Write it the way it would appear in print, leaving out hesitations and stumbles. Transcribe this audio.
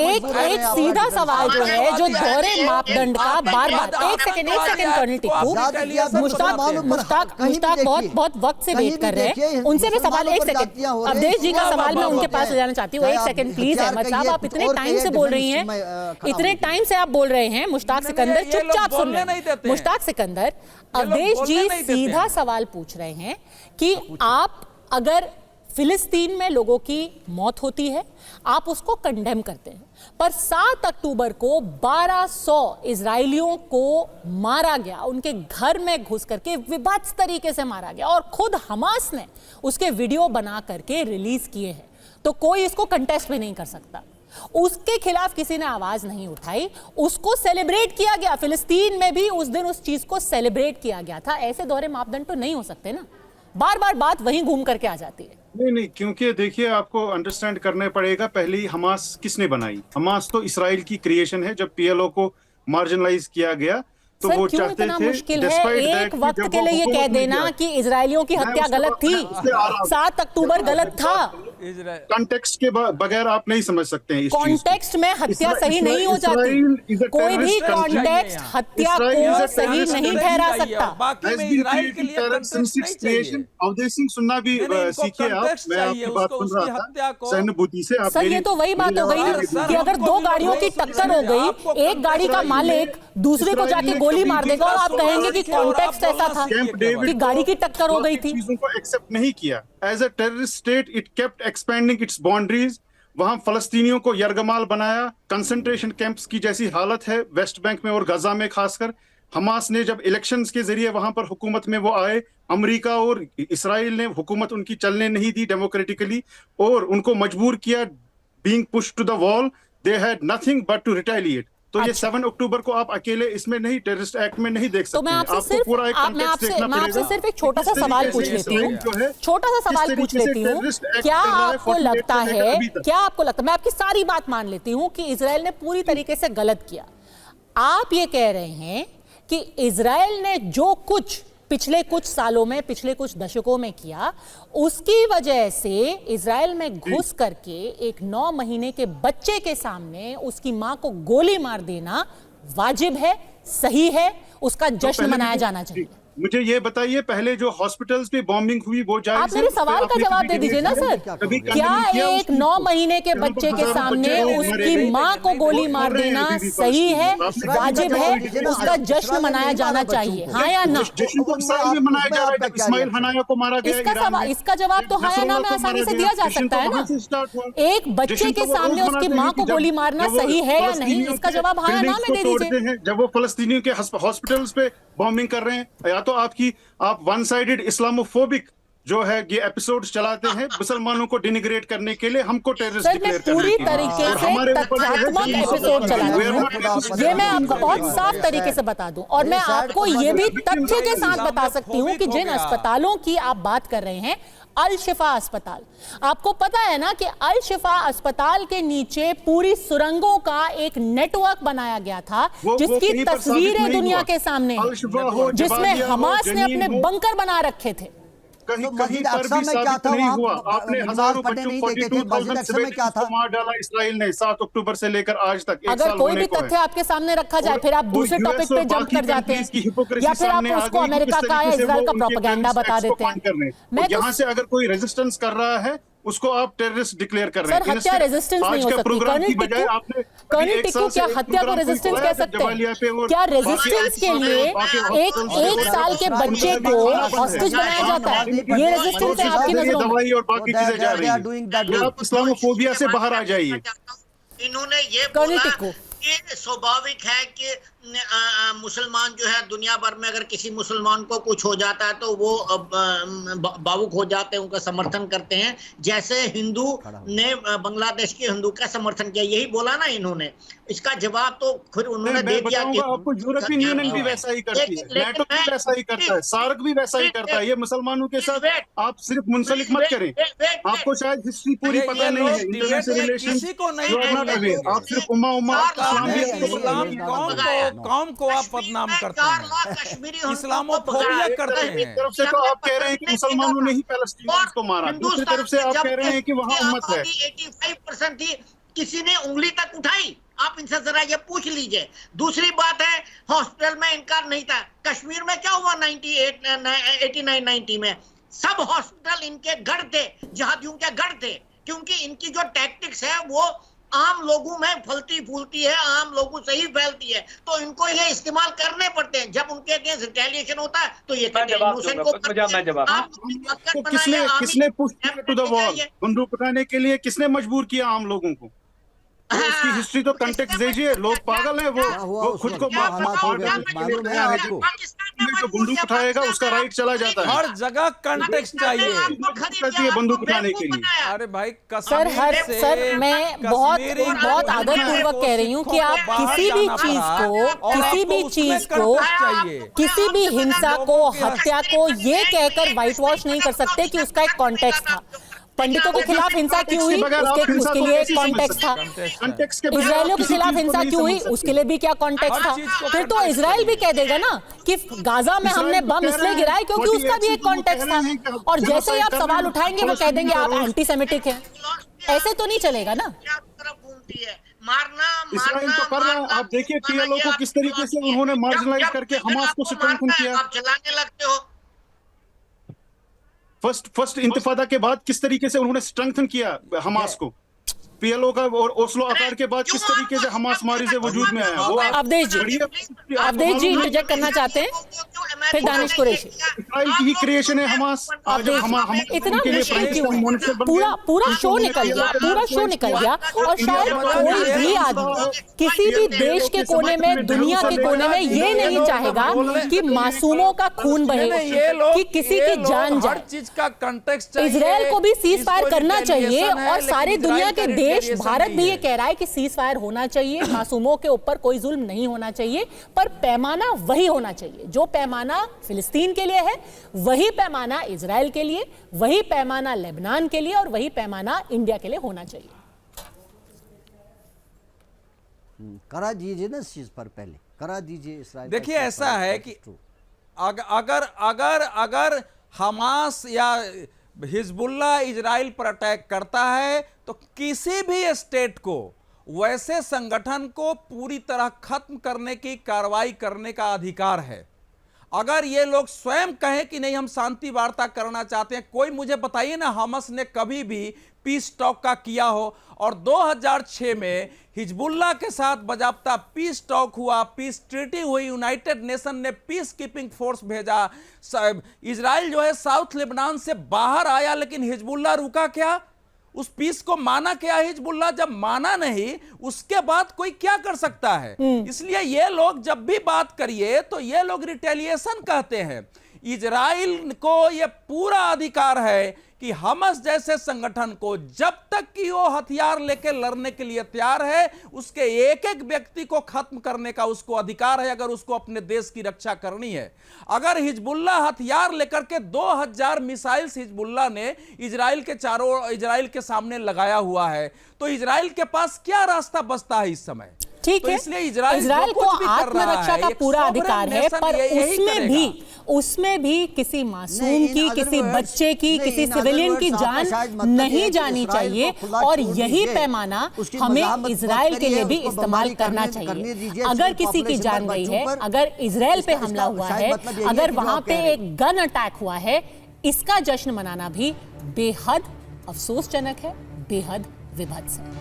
एक सीधा सवाल जो है, जो दोहरे मापदंड का बार बार, एक सेकंड कर्नल टिक्कू, मुश्ताक बहुत वक्त से वेट कर रहे हैं, उनसे मैं सवाल, एक सेकंड अवधेश जी का सवाल मैं उनके पास ले जाना चाहती हूँ। एक सेकंड प्लीज अहमद साहब, आप इतने टाइम से बोल रही हैं, इतने टाइम से आप बोल रहे हैं, मुश्ताक सिकंदर चुपचाप सुन रहे हैं। मुश्ताक सिकंदर, अवधेश जी सीधा सवाल पूछ रहे हैं कि आप अगर फिलिस्तीन में लोगों की मौत होती है, आप उसको कंडेम करते हैं, पर 7 अक्टूबर को 1200 इजरायलियों को मारा गया, उनके घर में घुस करके विभत्स तरीके से मारा गया, और खुद हमास ने उसके वीडियो बना करके रिलीज किए हैं, तो कोई इसको कंटेस्ट भी नहीं कर सकता। उसके खिलाफ किसी ने आवाज नहीं उठाई, उसको सेलिब्रेट किया गया, फिलिस्तीन में भी उस दिन उस चीज को सेलिब्रेट किया गया था। ऐसे दोहरे मापदंड तो नहीं हो सकते ना, बार बार बात वहीं घूम करके आ जाती है। नहीं, क्योंकि देखिए आपको अंडरस्टैंड करने पड़ेगा, पहले ही हमास किसने बनाई? हमास तो इसराइल की क्रिएशन है। जब पीएलओ को मार्जिनलाइज किया गया तो वो चाहते थे, मुश्किल है एक वक्त के लिए ये कह देना कि इजरायलियों की हत्या गलत थी, 7 अक्टूबर गलत था। कॉन्टेक्स्ट के बगैर आप नहीं समझ सकते हैं इस कॉन्टेक्स्ट में हत्या सही नहीं हो जाती, कोई भी कॉन्टेक्स्ट हत्या को सही नहीं ठहरा सकता। अवधेश सिंह, सुनना भी सीखिए आप, मैं आपकी बात सुन रहा था सहानुभूति से। सर ये तो वही बात हो गई ना कि अगर 2 गाड़ियों की टक्कर हो गई, एक गाड़ी का मालिक दूसरे को जाके गोली मार देगा और आप कहेंगे कि कॉन्टेक्स्ट ऐसा था कि गाड़ी की टक्कर हो गई थी। चीजों को एक्सेप्ट नहीं किया। As a terrorist state it kept expanding its boundaries. वहां फलस्तीनियों को यरगमाल बनाया, कंसंट्रेशन कैंप्स की जैसी हालत है वेस्ट बैंक में और गजा में खासकर। हमास ने जब इलेक्शंस के जरिए वहां पर हुकूमत में वो आए, अमेरिका और इसराइल ने हुकूमत उनकी चलने नहीं दी डेमोक्रेटिकली और उनको मजबूर किया, being pushed to the wall, they had nothing but to retaliate. तो ये 7 अक्टूबर को आप अकेले इसमें नहीं, टेररिस्ट एक्ट में नहीं देख सकते। तो मैं आपसे सिर्फ एक छोटा सा सवाल पूछ लेती हूँ, क्या आपको लगता है, मैं आपकी सारी बात मान लेती हूँ कि इजराइल ने पूरी तरीके से गलत किया। आप ये कह रहे हैं कि इजराइल ने जो कुछ पिछले कुछ सालों में, पिछले कुछ दशकों में किया, उसकी वजह से इजराइल में घुस करके एक 9 महीने के बच्चे के सामने उसकी मां को गोली मार देना वाजिब है, सही है, उसका जश्न मनाया जाना चाहिए। मुझे ये बताइए, पहले जो हॉस्पिटल्स पे बॉम्बिंग हुई वो जायज है? आप मेरे सवाल का जवाब दे दीजिए ना सर। क्या एक 9 महीने के बच्चे के सामने उसकी मां को गोली मार देना सही है, वाजिब है, उसका जश्न मनाया जाना चाहिए, हाँ या ना? इस्माइल हनाया को मारा गया। इसका जवाब तो हाँ या ना में आसानी से दिया जा सकता है ना। एक बच्चे के सामने उसकी मां को गोली मारना सही है या नहीं, इसका जवाब हाँ या ना में दे दीजिए। जब वो फलस्तीनियों के हॉस्पिटल्स पे बॉम्बिंग कर रहे हैं, या तो आप वन साइडेड इस्लामोफोबिक जो है ये एपिसोड्स चलाते हैं मुसलमानों को डिनिग्रेट करने के लिए, हमको टेररिस्ट डिक्लेयर करने पूरी तरीके से तथ्यात्मक एपिसोड चलाते हैं। ये मैं आपको बहुत साफ तरीके से बता दूं, और मैं आपको ये भी तथ्य के साथ बता सकती हूँ कि जिन अस्पतालों की आप बात कर रहे हैं, अल शिफा अस्पताल, आपको पता है ना कि अल शिफा अस्पताल के नीचे पूरी सुरंगों का एक नेटवर्क बनाया गया था, जिसकी तस्वीरें दुनिया के सामने हैं, जिसमें हमास ने अपने बंकर बना रखे थे। कहीं पर भी साबित नहीं हुआ। आपने हजारों बच्चों, 42,000 सिविलियंस को मार डाला इसराइल ने 7 अक्टूबर से लेकर आज तक। अगर कोई भी तथ्य आपके सामने रखा जाए, फिर आप दूसरे टॉपिक पे जंप कर जाते हैं, या फिर आप उसको अमेरिका का या इजराइल का प्रोपेगेंडा बता देते हैं। मैं यहाँ से अगर कोई रेजिस्टेंस कर रहा है उसको आप टेररिस्ट डिक्लेयर कर रहे हैं। सर हत्या रेजिस्टेंस नहीं हो सकती। कर्नल टिक्कू क्या हत्या को रेजिस्टेंस कह सकते हैं? क्या रेजिस्टेंस के लिए एक साल के बच्चे को हॉस्टेज बनाया जाता है? ये रेजिस्टेंस है आपकी नजरों में? दवाई और बाकी चीजें जा रही हैं। आप इस्लामोफोबिया से बाहर आ जाइए। इन्होंने ये बोला कि स्वाभाविक है कि मुसलमान जो है दुनिया भर में अगर किसी मुसलमान को कुछ हो जाता है तो वो भावुक हो जाते हैं, उनका समर्थन करते हैं, जैसे हिंदू ने बांग्लादेश के हिंदू का समर्थन किया। यही बोला ना इन्होंने। इसका जवाब तो फिर उन्होंने दे दिया कि आपको यूरोपियन यूनियन भी वैसा ही करती है, नेटो भी वैसा ही करता है, सार्क भी वैसा ही करता है। ये मुसलमानों के साथ आप सिर्फ मुंसलिक मत करें। आपको शायद हिस्ट्री पूरी पता नहीं है, इंटरनेशनल रिलेशन आप सिर्फ कौम को आप बदनाम करते हैं, इस्लामोफोबिया करते हैं। एक तरफ से तो आप कह रहे हैं कि मुसलमानों ने ही पैलेस्टीनियंस को मारा, दूसरी तरफ से आप कह रहे हैं कि वहां उम्मत है। 85% थी किसी ने उंगली तक उठाई? आप इनसे जरा ये पूछ लीजिए। दूसरी बात है, हॉस्पिटल में इनकार नहीं था। कश्मीर में क्या हुआ 89-90 में? सब हॉस्पिटल इनके गढ़ थे, जिहादियों के गढ़ थे, क्योंकि इनकी जो टैक्टिक्स है वो आम लोगों में फलती फूलती है, आम लोगों से ही फैलती है, तो इनको ये इस्तेमाल करने पड़ते हैं। जब उनके अगेंस्ट रिटेलिएशन होता है तो ये किसने पुश किया टू द वॉल? बंदूक उठाने के लिए किसने मजबूर किया आम लोगों को? उसकी हिस्ट्री तो कंटेक्स्ट दीजिए। लोग पागल हैं, वो खुद को जो बंदूक उठाएगा उसका राइट चला जाता है। हर जगह कंटेक्स्ट चाहिए बंदूक उठाने के लिए। अरे भाई सर मैं बहुत आदरपूर्वक कह रही हूँ कि आप किसी भी चीज को किसी भी हिंसा को, हत्या को ये कहकर व्हाइट वॉश नहीं कर सकते कि उसका एक कॉन्टेक्स्ट था। पंडितों के खिलाफ हिंसा क्यों हुई, उसके लिए एक कॉन्टेक्स्ट था। इजरायलियों के खिलाफ हिंसा क्यों हुई, उसके लिए भी क्या कॉन्टेक्स्ट था। फिर तो इजराइल भी कह देगा ना कि गाजा में हमने बम इसलिए गिराए क्योंकि उसका भी एक कॉन्टेक्स्ट था। और जैसे ही आप सवाल उठाएंगे वो कह देंगे आप एंटी सेमिटिक हैं। ऐसे तो नहीं चलेगा ना। इस्राइल तो कर रहा है। आप देखिए पीएलओ को किस तरीके से उन्होंने मार्जिनलाइज करके हमास को स्ट्रेंथन किया। आप चलाने लगते हो। फर्स्ट इंतिफादा के बाद किस तरीके से उन्होंने स्ट्रेंथन किया हमास को। पीएलओ का और ओस्लो अकार्ड के बाद किस तरीके से हमास मारी से वजूद में आया। वो अवधेश जी इंटरजेक्ट करना चाहते हैं, फिर दानिश कुरैशी। इस्राइल की ही क्रिएशन है हमास। इतना मुश्किल क्यों? पूरा शो निकल गया और शायद कोई भी आदमी किसी भी देश के कोने में, दुनिया के कोने में ये नहीं चाहेगा कि मासूमों का खून बहे, कि किसी की जान जाए। हर चीज का कंटेक्स्ट इजराइल को भी सीज फायर करना चाहिए और सारी दुनिया के देश, भारत भी ये कह रहा है कि सीज फायर होना चाहिए, मासूमों के ऊपर कोई जुल्म नहीं होना चाहिए, पर पैमाना वही होना चाहिए जो पैमाना फिलिस्तीन के लिए है, वही पैमाना इजराइल के लिए, वही पैमाना लेबनान के लिए और वही पैमाना इंडिया के लिए होना चाहिए। करा दीजिए ना सीज पर, पहले करा दीजिए इस्राइल। देखिए ऐसा है कि अगर हमास या हिजबुल्लाह इजराइल पर अटैक करता है तो किसी भी स्टेट को, वैसे संगठन को पूरी तरह खत्म करने की कार्रवाई करने का अधिकार है। अगर ये लोग स्वयं कहें कि नहीं हम शांति वार्ता करना चाहते हैं, कोई मुझे बताइए ना हमास ने कभी भी पीस टॉक का किया हो। और 2006 में हिजबुल्लाह के साथ बाजाबता पीस टॉक हुआ, पीस ट्रीटी हुई, यूनाइटेड नेशन ने पीस कीपिंग फोर्स भेजा। इजराइल जो है साउथ लेबनान से बाहर आया, लेकिन हिजबुल्लाह रुका क्या? उस पीस को माना क्या हिजबुल्लाह? जब माना नहीं, उसके बाद कोई क्या कर सकता है? इसलिए ये लोग जब भी बात करिए तो ये लोग रिटेलिएशन कहते हैं। इजराइल को यह पूरा अधिकार है कि हमास जैसे संगठन को, जब तक कि वो हथियार लेकर लड़ने के लिए तैयार है, उसके एक एक व्यक्ति को खत्म करने का उसको अधिकार है, अगर उसको अपने देश की रक्षा करनी है। अगर हिजबुल्लाह हथियार लेकर के 2000 मिसाइल्स हिजबुल्लाह ने इजराइल के सामने लगाया हुआ है, तो इजराइल के पास क्या रास्ता बचता है इस समय? ठीक है, इसलिए इजराइल को आत्मरक्षा का पूरा अधिकार है, पर उसमें भी किसी मासूम की, किसी बच्चे की, किसी सिविलियन की जान नहीं जानी चाहिए। और यही पैमाना हमें इजराइल के लिए भी इस्तेमाल करना चाहिए। अगर किसी की जान गई है, अगर इजराइल पे हमला हुआ है, अगर वहां पे एक गन अटैक हुआ है, इसका जश्न मनाना भी बेहद अफसोसजनक है, बेहद विभत्स है।